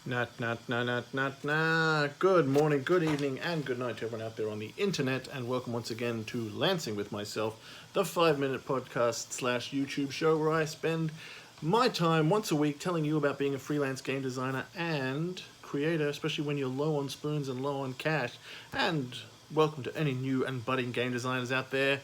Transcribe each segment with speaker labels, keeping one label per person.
Speaker 1: Good morning, good evening, and good night to everyone out there on the internet, and welcome once again to Lancing with Myself, the 5-minute podcast slash YouTube show where I spend my time once a week telling you about being a freelance game designer and creator, especially when you're low on spoons and low on cash. And welcome to any new and budding game designers out there.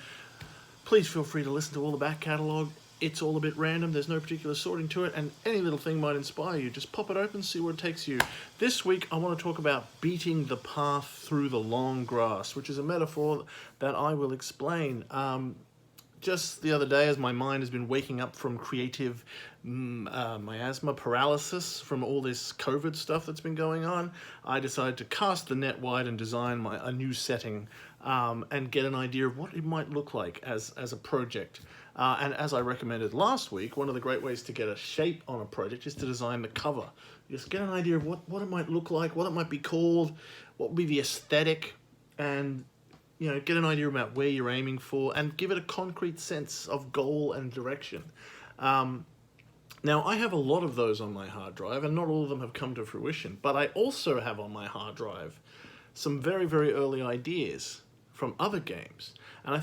Speaker 1: Please feel free to listen to all the back catalogue. It's all a bit random, there's no particular sorting to it, and any little thing might inspire you. Just pop it open, see where it takes you. This week I want to talk about beating the path through the long grass, which is a metaphor that I will explain. Just the other day, as my mind has been waking up from creative miasma paralysis from all this COVID stuff that's been going on, I decided to cast the net wide and design a new setting and get an idea of what it might look like as a project. And as I recommended last week, one of the great ways to get a shape on a project is to design the cover. Just get an idea of what it might look like, what it might be called, what would be the aesthetic, and get an idea about where you're aiming for and give it a concrete sense of goal and direction. Now, I have a lot of those on my hard drive, and not all of them have come to fruition, but I also have on my hard drive some very, very early ideas from other games. And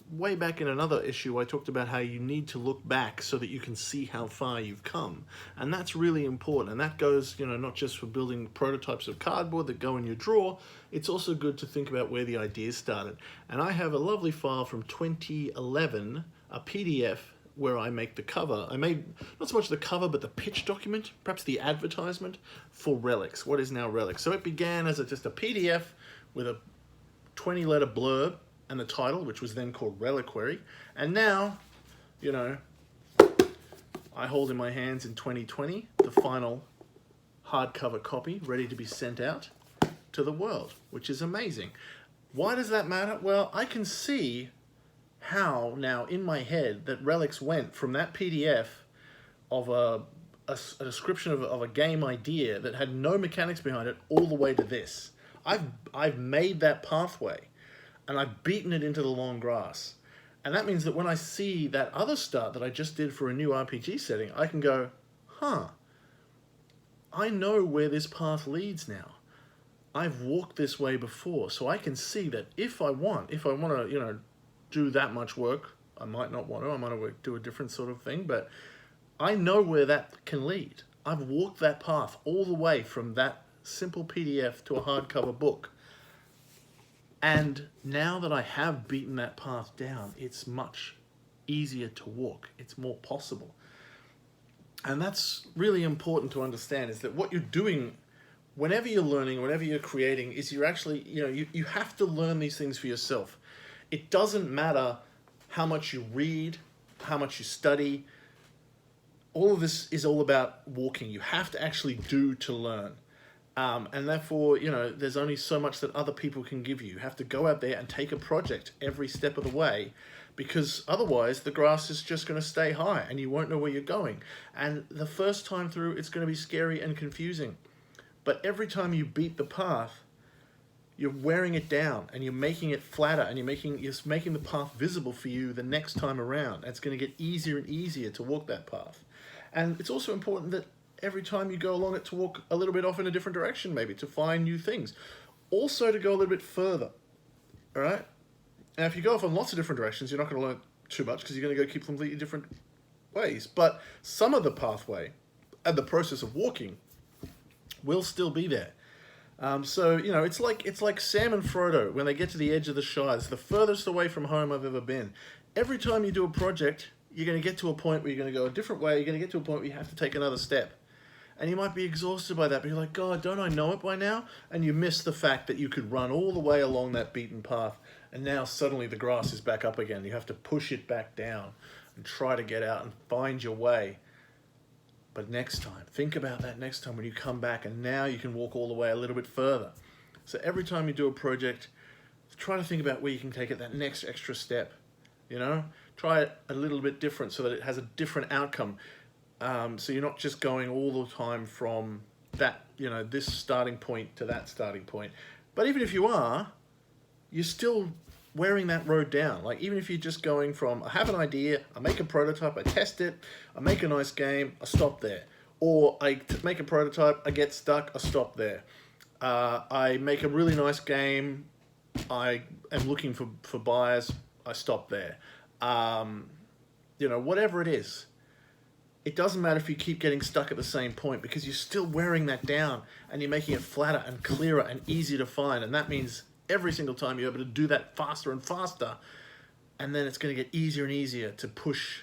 Speaker 1: way back in another issue, I talked about how you need to look back so that you can see how far you've come. And that's really important. And that goes, not just for building prototypes of cardboard that go in your drawer. It's also good to think about where the ideas started. And I have a lovely file from 2011, a PDF, where I make the cover. I made not so much the cover, but the pitch document, perhaps the advertisement for Relics, what is now Relics. So it began as just a PDF with a 20-letter blurb and the title, which was then called Reliquary. And now, I hold in my hands in 2020 the final hardcover copy ready to be sent out to the world, which is amazing. Why does that matter? Well, I can see how now in my head that Relics went from that PDF of a description of a game idea that had no mechanics behind it all the way to this. I've made that pathway, and I've beaten it into the long grass. And that means that when I see that other start that I just did for a new RPG setting, I can go, I know where this path leads now. I've walked this way before, so I can see that if I want to, do that much work, I might not want to, I might do a different sort of thing, but I know where that can lead. I've walked that path all the way from that simple PDF to a hardcover book. And now that I have beaten that path down, it's much easier to walk. It's more possible. And that's really important to understand, is that what you're doing whenever you're learning, whenever you're creating, is you're actually, you have to learn these things for yourself. It doesn't matter how much you read, how much you study. All of this is all about walking. You have to actually do to learn. And therefore, there's only so much that other people can give you. You have to go out there and take a project every step of the way, because otherwise the grass is just going to stay high and you won't know where you're going. And the first time through, it's going to be scary and confusing. But every time you beat the path, you're wearing it down and you're making it flatter, and you're making the path visible for you the next time around. And it's going to get easier and easier to walk that path. And it's also important that every time you go along it, to walk a little bit off in a different direction, maybe to find new things. Also to go a little bit further, all right? Now, if you go off in lots of different directions, you're not going to learn too much because you're going to go keep completely different ways. But some of the pathway and the process of walking will still be there. So, it's like Sam and Frodo when they get to the edge of the Shire. It's the furthest away from home I've ever been. Every time you do a project, you're going to get to a point where you're going to go a different way. You're going to get to a point where you have to take another step. And you might be exhausted by that, but you're like, God, don't I know it by now? And you miss the fact that you could run all the way along that beaten path, and now suddenly the grass is back up again. You have to push it back down and try to get out and find your way. But next time, think about that next time when you come back, and now you can walk all the way a little bit further. So every time you do a project, try to think about where you can take it that next extra step. Try it a little bit different so that it has a different outcome. So you're not just going all the time from that, this starting point to that starting point. But even if you are, you're still wearing that road down. Like, even if you're just going from, I have an idea, I make a prototype, I test it, I make a nice game, I stop there. Or I make a prototype, I get stuck, I stop there. I make a really nice game, I am looking for buyers, I stop there. Um, whatever it is. It doesn't matter if you keep getting stuck at the same point, because you're still wearing that down and you're making it flatter and clearer and easier to find. And that means every single time you're able to do that faster and faster. And then it's going to get easier and easier to push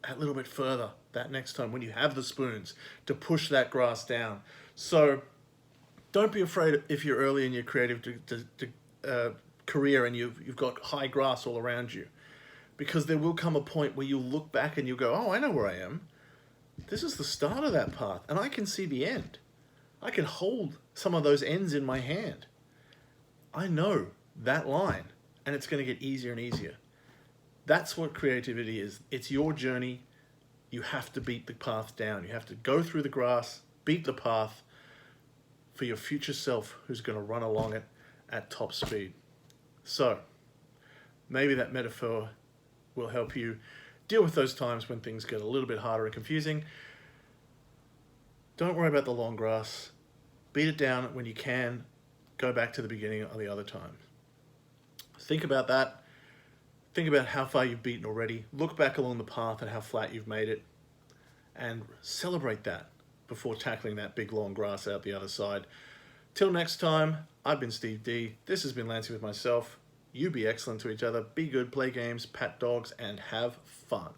Speaker 1: a little bit further that next time when you have the spoons to push that grass down. So don't be afraid if you're early in your creative career and you've got high grass all around you, because there will come a point where you'll look back and you'll go, oh, I know where I am. This is the start of that path, and I can see the end. I can hold some of those ends in my hand. I know that line, and it's going to get easier and easier. That's what creativity is. It's your journey. You have to beat the path down. You have to go through the grass, beat the path for your future self who's going to run along it at top speed. So, maybe that metaphor will help you deal with those times when things get a little bit harder and confusing. Don't worry about the long grass. Beat it down when you can. Go back to the beginning of the other time. Think about that. Think about how far you've beaten already. Look back along the path and how flat you've made it. And celebrate that before tackling that big long grass out the other side. Till next time, I've been Steve D. This has been Lancing with myself. You be excellent to each other. Be good, play games, pat dogs, and have fun.